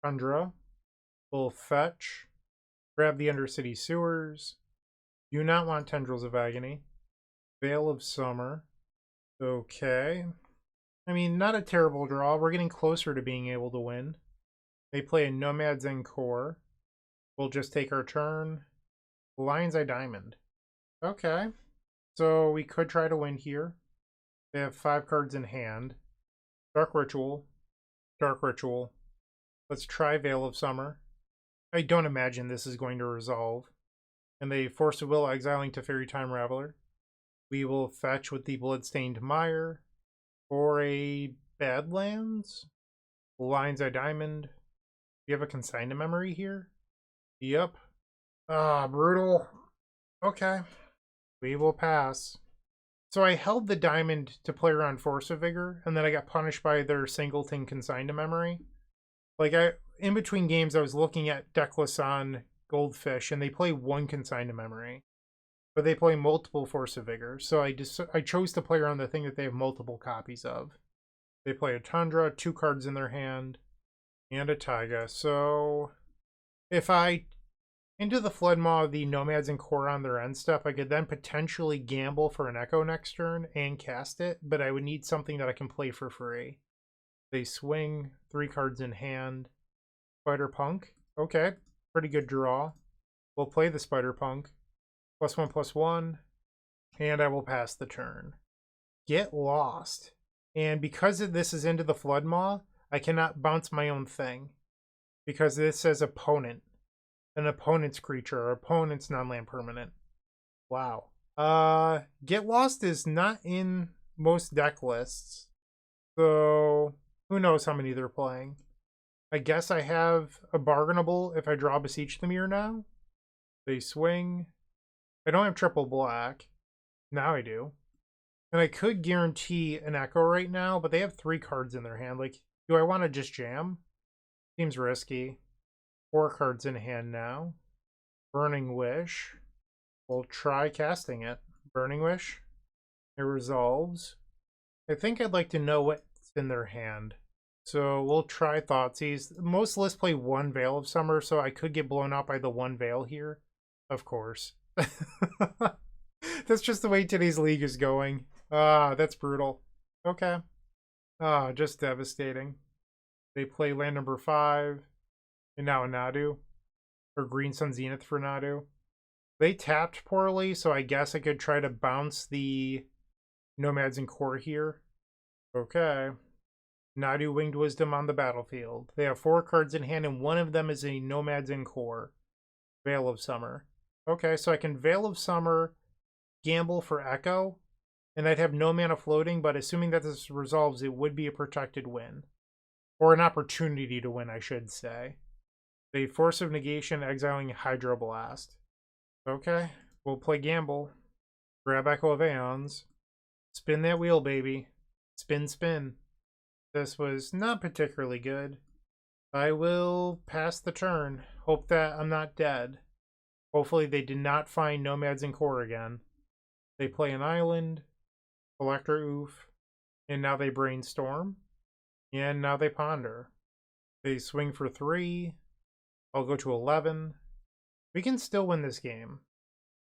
Tundra, will fetch, grab the Undercity Sewers, do not want Tendrils of Agony, Veil of Summer. Okay. I mean, not a terrible draw. We're getting closer to being able to win. They play a Nomad's Encore. We'll just take our turn. Lion's Eye Diamond. Okay. So we could try to win here. They have 5 cards in hand. Dark Ritual. Dark Ritual. Let's try Veil of Summer. I don't imagine this is going to resolve. And they force a will, exiling to Fairy Time Raveler. We will fetch with the Bloodstained Mire for a Badlands. Lion's Eye Diamond. Do you have a consigned memory here? Yep. Ah, brutal. Okay. We will pass. So I held the diamond to play around Force of Vigor, and then I got punished by their singleton consigned memory. Like, in between games, I was looking at deckless on Goldfish, and they play one consigned memory, but they play multiple Force of Vigor. So I chose to play around the thing that they have multiple copies of. They play a Tundra, 2 cards in their hand, and a Taiga. So if I into the Floodmaw the Nomads and Core on their end stuff, I could then potentially gamble for an Echo next turn and cast it, but I would need something that I can play for free. They swing, 3 cards in hand. Spider Punk. Okay, pretty good draw. We'll play the Spider Punk. +1/+1. And I will pass the turn. Get Lost. And because this is into the Floodmaw, I cannot bounce my own thing. Because this says opponent. An opponent's creature or opponent's non-land permanent. Wow. Get Lost is not in most deck lists. So who knows how many they're playing. I guess I have a bargainable if I draw Beseech the Mirror now. They swing. I don't have triple black. Now I do. And I could guarantee an Echo right now, but they have 3 cards in their hand. Like, do I want to just jam? Seems risky. 4 cards in hand now. Burning Wish. We'll try casting it. Burning Wish. It resolves. I think I'd like to know what's in their hand. So we'll try Thoughtseize. Most lists play 1 Veil of Summer, so I could get blown out by the 1 Veil here. Of course. That's just the way today's league is going. Ah, that's brutal. Okay. Ah, just devastating. They play land number 5. And now a Nadu. Or Green Sun Zenith for Nadu. They tapped poorly, so I guess I could try to bounce the Nomads and Core here. Okay. Nadu Winged Wisdom on the battlefield. They have 4 cards in hand, and one of them is a Nomads and Core. Veil of Summer. Okay, so I can Veil of Summer, gamble for Echo, and I'd have no mana floating, but assuming that this resolves, it would be a protected win. Or an opportunity to win, I should say. The Force of Negation, exiling Hydroblast. Okay, we'll play Gamble. Grab Echo of Eons. Spin that wheel, baby. Spin, spin. This was not particularly good. I will pass the turn. Hope that I'm not dead. Hopefully they did not find Nomads and Core again. They play an island. Collector Oof. And now they Brainstorm. And now they Ponder. They swing for 3. I'll go to 11. We can still win this game.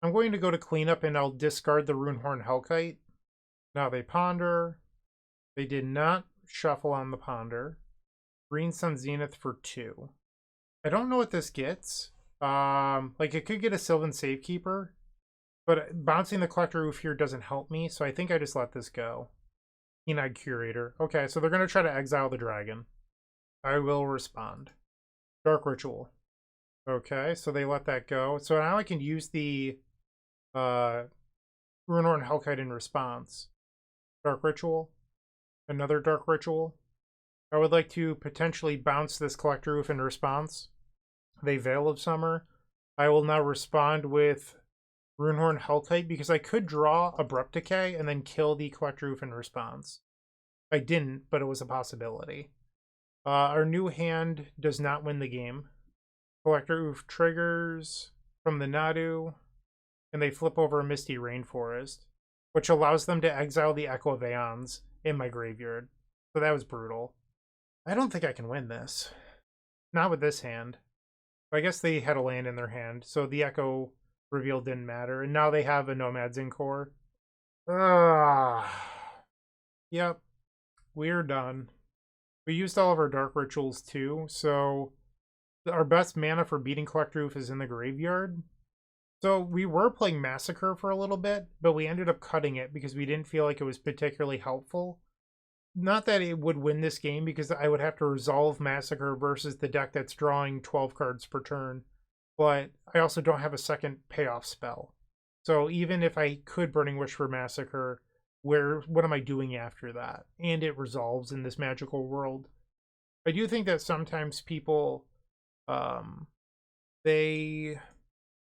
I'm going to go to cleanup and I'll discard the Runehorn Hellkite. Now they Ponder. They did not shuffle on the Ponder. Green Sun Zenith for 2. I don't know what this gets. Like it could get a Sylvan Safekeeper, but bouncing the Collector Roof here doesn't help me, so I think I just let this go. Keen-Eyed Curator. Okay, so they're going to try to exile the dragon. I will respond. Dark Ritual. Okay, so they let that go. So now I can use the Runehorn Hellkite in response. Dark Ritual. Another Dark Ritual. I would like to potentially bounce this Collector Roof in response. They Veil of Summer. I will now respond with Runehorn Hellkite because I could draw Abrupt Decay and then kill the Collector Roof in response. I didn't, but it was a possibility. Our new hand does not win the game. Collector Roof triggers from the Nadu, and they flip over a Misty Rainforest, which allows them to exile the Echo of Eons in my graveyard. So that was brutal. I don't think I can win this. Not with this hand. I guess they had a land in their hand, so the Echo reveal didn't matter. And now they have a Nomads in Core. Yep. We're done. We used all of our Dark Rituals too, so our best mana for beating Collector Roof is in the graveyard. So we were playing Massacre for a little bit, but we ended up cutting it because we didn't feel like it was particularly helpful. not that it would win this game, because I would have to resolve Massacre versus the deck that's drawing 12 cards per turn, but I also don't have a second payoff spell. So even if I could Burning Wish for Massacre, what am I doing after that? And it resolves in this magical world. I do think that sometimes people, they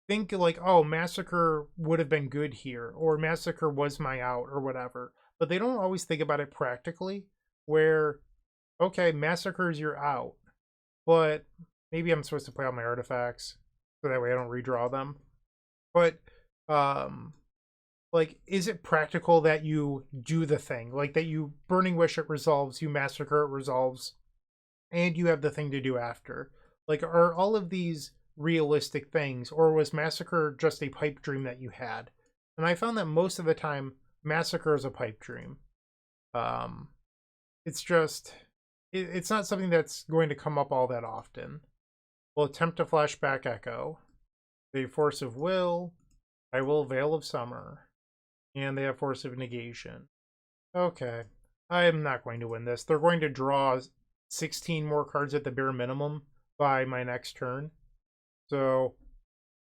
think like, oh, Massacre would have been good here, or Massacre was my out, or whatever. But they don't always think about it practically, where, okay, Massacre is your out, but maybe I'm supposed to play out my artifacts, so that way I don't redraw them. But, like, is it practical that you do the thing? Like, that you Burning Wish, it resolves, you Massacre, it resolves, and you have the thing to do after. Like, are all of these realistic things, or was Massacre just a pipe dream that you had? And I found that most of the time, Massacre is a pipe dream. It's just, it's not something that's going to come up all that often. We'll attempt to flashback Echo. They have Force of Will. I will Veil of Summer. And they have Force of Negation. Okay. I am not going to win this. They're going to draw 16 more cards at the bare minimum by my next turn. So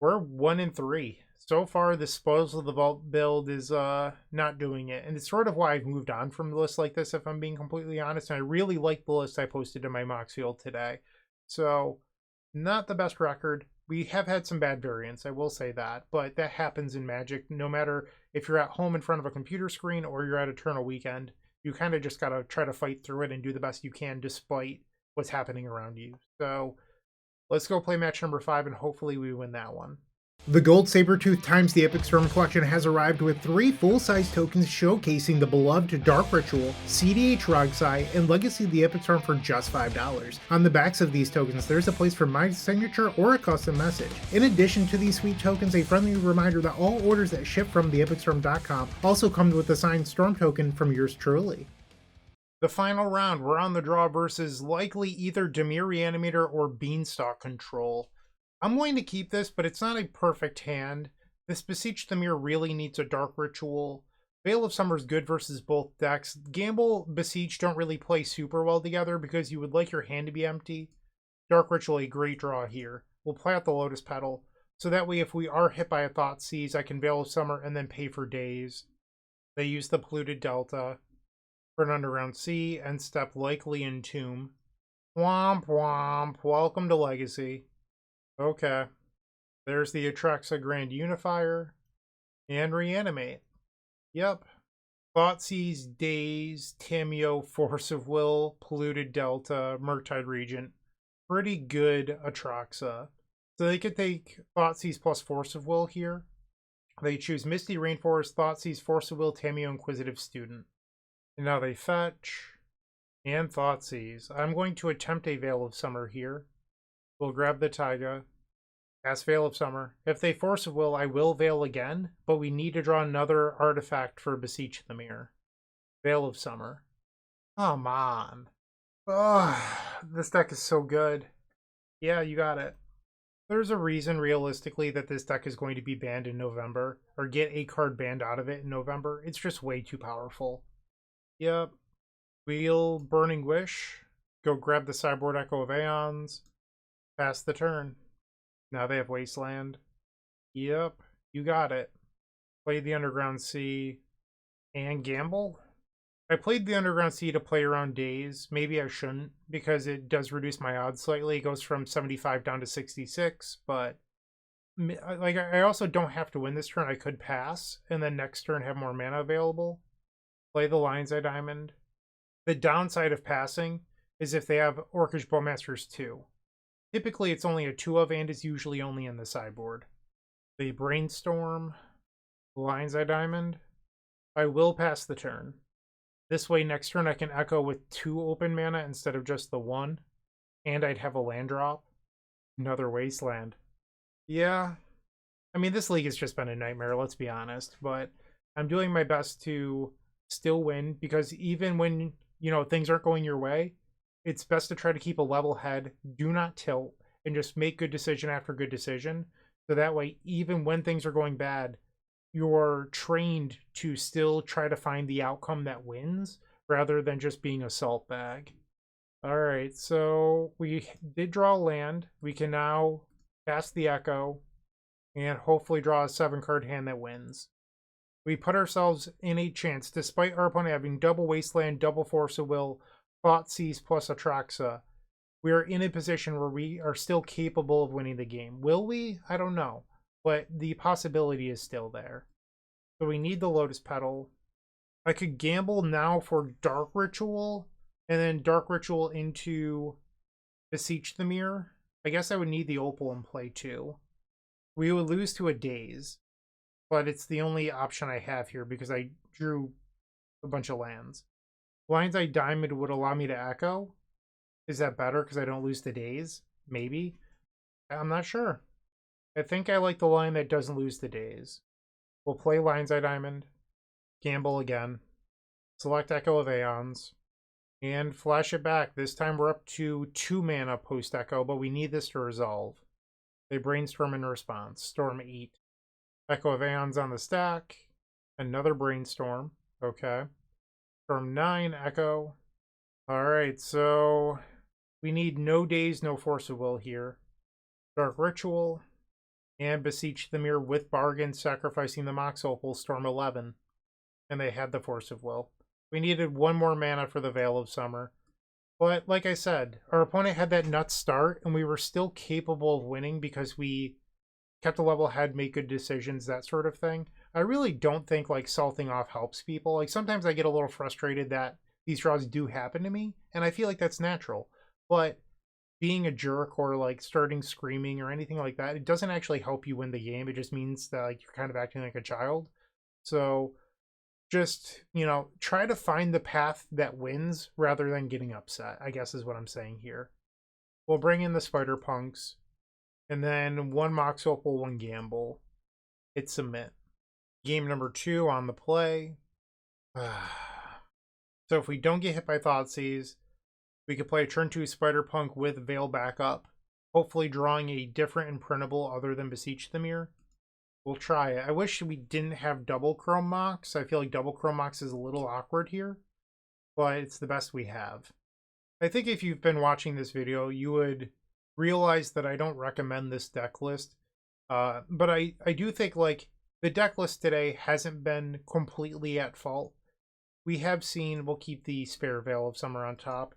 we're 1-3. So far, the Spoils of the Vault build is not doing it. And it's sort of why I've moved on from lists like this, if I'm being completely honest. And I really like the list I posted in my Mox Field today. So, not the best record. We have had some bad variants, I will say that. But that happens in Magic. No matter if you're at home in front of a computer screen or you're at Eternal Weekend, you kind of just got to try to fight through it and do the best you can despite what's happening around you. So, let's go play match number 5, and hopefully we win that one. The Gold Sabertooth times the Epic Storm collection has arrived with 3 full-size tokens showcasing the beloved Dark Ritual, CDH Rogsai, and Legacy of the Epic Storm for just $5. On the backs of these tokens, there's a place for my signature or a custom message. In addition to these sweet tokens, a friendly reminder that all orders that ship from theepicstorm.com also come with a signed Storm token from yours truly. The final round, we're on the draw versus likely either DImir Reanimator or Beanstalk Control. I'm going to keep this, but it's not a perfect hand. This Beseech DImir really needs a Dark Ritual. Veil of Summer is good versus both decks. Gamble, Beseech don't really play super well together because you would like your hand to be empty. Dark Ritual, a great draw here. We'll play out the Lotus Petal, so that way if we are hit by a Thoughtseize, I can Veil of Summer and then pay for days. They use the Polluted Delta for an Underground Sea, and step likely Entomb. Womp womp, welcome to Legacy. Okay, there's the Atraxa Grand Unifier, and Reanimate. Yep. Thoughtseize, Daze, Tameo, Force of Will, Polluted Delta, Murktide Regent. Pretty good Atraxa. So they could take Thoughtseize plus Force of Will here. They choose Misty Rainforest, Thoughtseize, Force of Will, Tameo, Inquisitive Student. And now they fetch, and Thoughtseize. I'm going to attempt a Veil of Summer here. We'll grab the Taiga, cast Veil of Summer. If they Force of Will, I will Veil again, but we need to draw another artifact for Beseech DImir. Veil of Summer. Come on. Ugh, this deck is so good. Yeah, you got it. There's a reason, realistically, that this deck is going to be banned in November, or get a card banned out of it in November. It's just way too powerful. Yep. We'll Burning Wish. Go grab the sideboard Echo of Eons. Pass the turn. Now they have Wasteland. Yep, you got it. Play the Underground Sea and gamble. I played the Underground Sea to play around Daze. Maybe I shouldn't, because it does reduce my odds slightly. It goes from 75 down to 66, but like I also don't have to win this turn. I could pass, and then next turn have more mana available. Play the Lion's Eye Diamond. The downside of passing is if they have Orcish Bowmasters 2. Typically, it's only a 2 of, and is usually only in the sideboard. The Brainstorm, Lion's Eye Diamond. I will pass the turn. This way, next turn I can Echo with 2 open mana instead of just the 1. And I'd have a land drop. Another Wasteland. Yeah. I mean, this league has just been a nightmare, let's be honest. But I'm doing my best to still win, because even when, you know, things aren't going your way, it's best to try to keep a level head, do not tilt, and just make good decision after good decision. So that way, even when things are going bad, you're trained to still try to find the outcome that wins, rather than just being a salt bag. Alright, so we did draw land. We can now cast the Echo and hopefully draw a 7-card hand that wins. We put ourselves in a chance, despite our opponent having double Wasteland, double Force of Will, Thoughtseize plus Atraxa. We are in a position where we are still capable of winning the game. Will we? I don't know. But the possibility is still there. So we need the Lotus Petal. I could gamble now for Dark Ritual, and then Dark Ritual into Beseech the Mirror. I guess I would need the Opal in play too. We would lose to a Daze, but it's the only option I have here because I drew a bunch of lands. Lion's Eye Diamond would allow me to Echo. Is that better because I don't lose the Daze? Maybe. I'm not sure. I think I like the line that doesn't lose the Daze. We'll play Lion's Eye Diamond. Gamble again. Select Echo of Eons. And flash it back. This time we're up to 2 mana post-Echo, but we need this to resolve. They brainstorm in response. Storm 8. Echo of Eons on the stack. Another brainstorm. Okay. Storm 9, Echo. Alright, so we need no Daze, no Force of Will here. Dark Ritual. And Beseech the Mirror with Bargain, sacrificing the Mox Opal, Storm 11. And they had the Force of Will. We needed 1 more mana for the Veil of Summer. But like I said, our opponent had that nuts start, and we were still capable of winning because we kept a level head, made good decisions, that sort of thing. I really don't think like salting off helps people. Like sometimes I get a little frustrated that these draws do happen to me, and I feel like that's natural. But being a jerk or like starting screaming or anything like that, it doesn't actually help you win the game. It just means that like you're kind of acting like a child. So just, you know, try to find the path that wins rather than getting upset, I guess is what I'm saying here. We'll bring in the Spider Punks, and then 1 Mox Opal, 1 Gamble. Hit submit. Game number 2 on the play. So if we don't get hit by Thoughtseize, we could play a turn 2 Spider Punk with Veil back up, hopefully drawing a different imprintable other than Beseech the Mirror. We'll try it. I wish we didn't have double Chrome Mox. I feel like double Chrome Mox is a little awkward here, but it's the best we have. I think if you've been watching this video, you would realize that I don't recommend this deck list. But I do think like the deck list today hasn't been completely at fault. We have seen, we'll keep the spare Veil of Summer on top.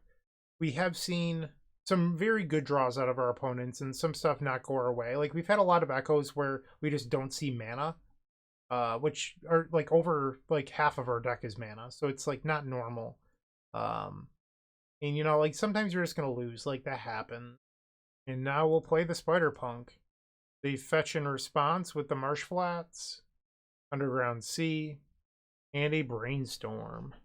We have seen some very good draws out of our opponents and some stuff not go our way. Like we've had a lot of Echoes where we just don't see mana, which are like over like half of our deck is mana. So it's like not normal. And you know, like sometimes you're just going to lose, like that happens. And now we'll play the Spider Punk. They fetch in response with the Marsh Flats, Underground Sea, and a Brainstorm.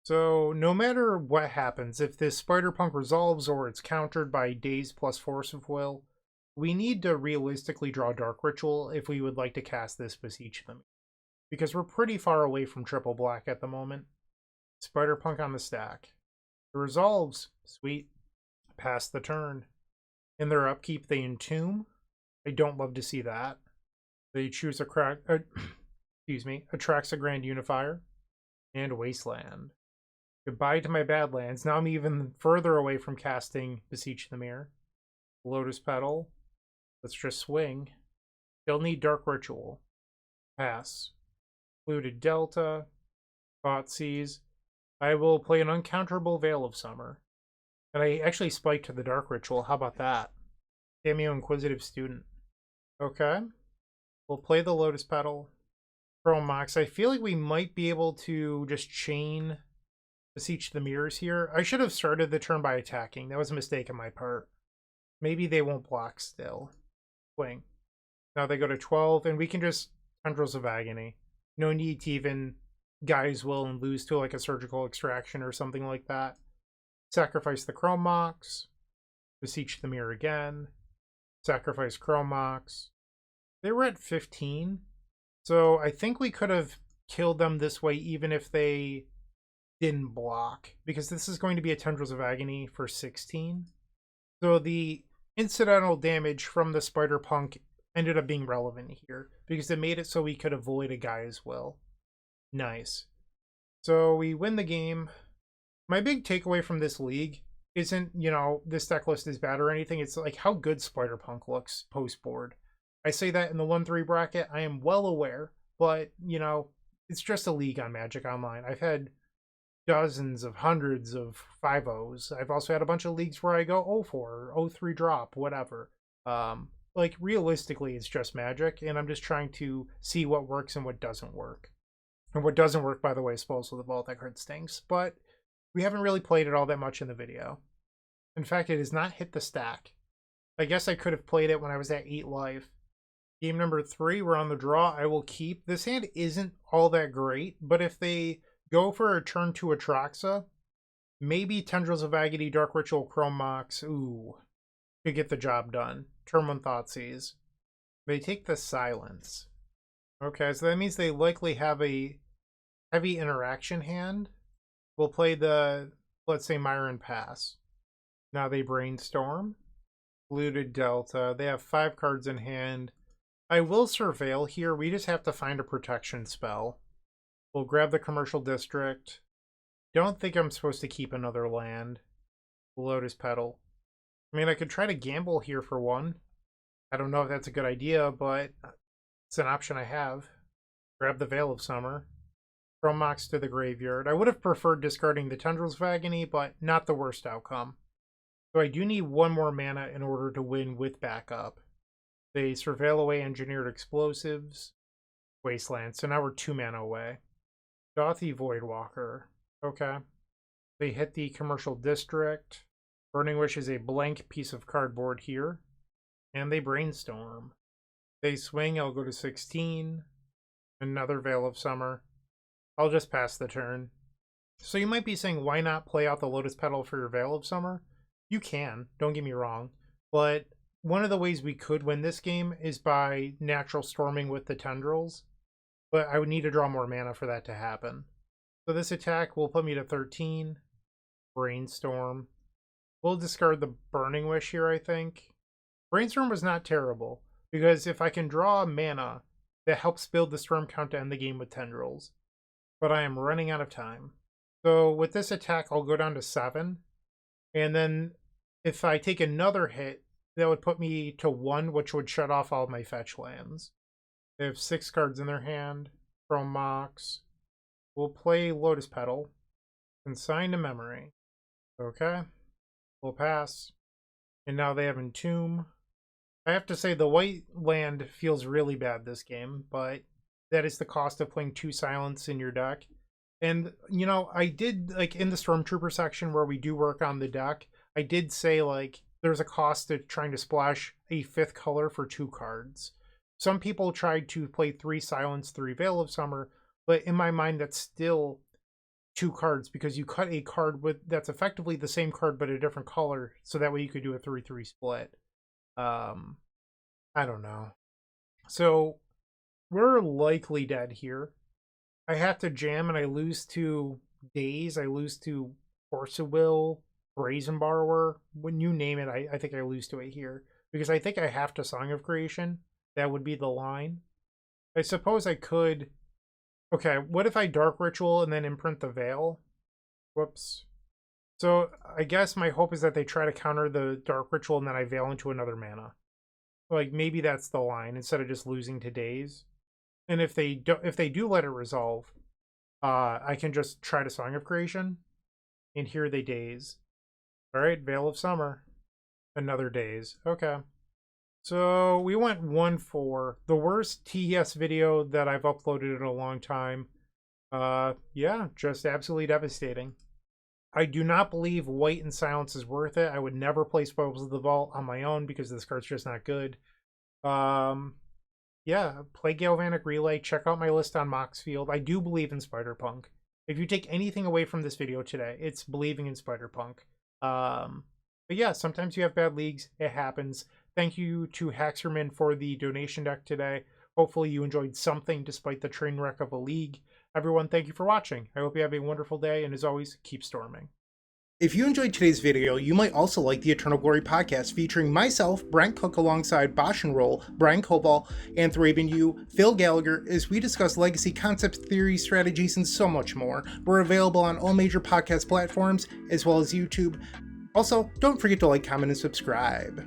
So no matter what happens, if this Spider Punk resolves or it's countered by Daze plus Force of Will, we need to realistically draw Dark Ritual if we would like to cast this Beseech them. Because we're pretty far away from triple black at the moment. Spider Punk on the stack. It resolves. Sweet. Pass the turn. In their upkeep, they entomb. I don't love to see that. They choose a attracts a Grand Unifier. And Wasteland. Goodbye to my Badlands. Now I'm even further away from casting Beseech the Mirror. Lotus Petal. Let's just swing. They'll need Dark Ritual. Pass. Polluted Delta. Thoughtseize. I will play an uncounterable Veil of Summer. And I actually spiked to the Dark Ritual. How about that? Cameo Inquisitive Student. Okay. We'll play the Lotus Petal. Chrome Mox. I feel like we might be able to just chain Beseech the Mirrors here. I should have started the turn by attacking. That was a mistake on my part. Maybe they won't block still. Swing. Now they go to 12, and we can just Tendrils of Agony. No need to even Guy's Will and lose to like a Surgical Extraction or something like that. Sacrifice the Chrome Mox. Beseech the Mirror again. Sacrifice Chrome Mox. They were at 15. So I think we could have killed them this way even if they didn't block. Because this is going to be a Tendrils of Agony for 16. So the incidental damage from the Spider Punk ended up being relevant here. Because it made it so we could avoid a Guy's Will. Nice. So we win the game. My big takeaway from this league isn't, you know, this deck list is bad or anything. It's like how good Spider-Punk looks post-board. I say that in the 1-3 bracket. I am well aware, but, you know, it's just a league on Magic Online. I've had dozens of hundreds of 5-0s. I've also had a bunch of leagues where I go 0-4, 0-3 drop, whatever. Like, realistically, it's just Magic, and I'm just trying to see what works and what doesn't work. And what doesn't work, by the way, is Spousal of the Vault. That card stinks, but we haven't really played it all that much in the video. In fact, it has not hit the stack. I guess I could have played it when I was at 8 life. Game number 3, we're on the draw. I will keep. This hand isn't all that great, but if they go for a turn to Atraxa, maybe Tendrils of Agony, Dark Ritual, Chrome Mox, ooh, could get the job done. Turn 1 Thoughtseize. They take the Silence. Okay, so that means they likely have a heavy interaction hand. We'll play the, let's say, Myron Pass. Now they Brainstorm. Looted Delta. They have 5 cards in hand. I will Surveil here. We just have to find a protection spell. We'll grab the Commercial District. Don't think I'm supposed to keep another land. Lotus Petal. I mean, I could try to gamble here for 1. I don't know if that's a good idea, but it's an option I have. Grab the Veil of Summer. Chrome Mox to the graveyard. I would have preferred discarding the Tendrils of Agony, but not the worst outcome. So I do need 1 more mana in order to win with backup. They Surveil away Engineered Explosives. Wasteland. So now we're 2 mana away. Dothy Voidwalker. Okay. They hit the Commercial District. Burning Wish is a blank piece of cardboard here. And they Brainstorm. They swing, I'll go to 16. Another Veil of Summer. I'll just pass the turn. So you might be saying, why not play out the Lotus Petal for your Veil of Summer? You can, don't get me wrong. But one of the ways we could win this game is by natural storming with the Tendrils. But I would need to draw more mana for that to happen. So this attack will put me to 13. Brainstorm. We'll discard the Burning Wish here, I think. Brainstorm was not terrible, because if I can draw mana, that helps build the storm count to end the game with Tendrils. But I am running out of time. So with this attack, I'll go down to 7. And then if I take another hit, that would put me to 1, which would shut off all of my fetch lands. They have 6 cards in their hand. Chrome Mox. We'll play Lotus Petal. Consign to Memory. Okay. We'll pass. And now they have Entomb. I have to say the white land feels really bad this game, but that is the cost of playing 2 Silence in your deck. And, you know, I did, like, in the Stormtrooper section where we do work on the deck, I did say, like, there's a cost to trying to splash a 5th color for 2 cards. Some people tried to play 3 Silence, 3 Veil of Summer, but in my mind, that's still 2 cards because you cut a card with that's effectively the same card but a different color, so that way you could do a 3-3 split. I don't know. So we're likely dead here. I have to jam and I lose to Daze. I lose to Force of Will, Brazen Borrower. When you name it, I think I lose to it here. Because I think I have to Song of Creation. That would be the line. I suppose I could... Okay, what if I Dark Ritual and then imprint the Veil? Whoops. So I guess my hope is that they try to counter the Dark Ritual and then I Veil into another mana. Like, maybe that's the line, instead of just losing to Daze. And if they do let it resolve, I can just try to Song of Creation. And here they Daze. Alright, Veil of Summer. Another Daze. Okay. So we went 1-4. The worst TES video that I've uploaded in a long time. Yeah, just absolutely devastating. I do not believe White and Silence is worth it. I would never play Spoils of the Vault on my own because this card's just not good. Yeah, play Galvanic Relay. Check out my list on Moxfield. I do believe in Spider-Punk. If you take anything away from this video today, it's believing in Spider-Punk. But yeah, sometimes you have bad leagues. It happens. Thank you to Haxerman for the donation deck today. Hopefully you enjoyed something despite the train wreck of a league. Everyone, thank you for watching. I hope you have a wonderful day, and as always, keep storming. If you enjoyed today's video, you might also like the Eternal Glory podcast featuring myself, Bryant Cook, alongside Bosch and Roll, Brian Cobal, and Thraben U, Phil Gallagher, as we discuss legacy concepts, theories, strategies, and so much more. We're available on all major podcast platforms, as well as YouTube. Also, don't forget to like, comment, and subscribe.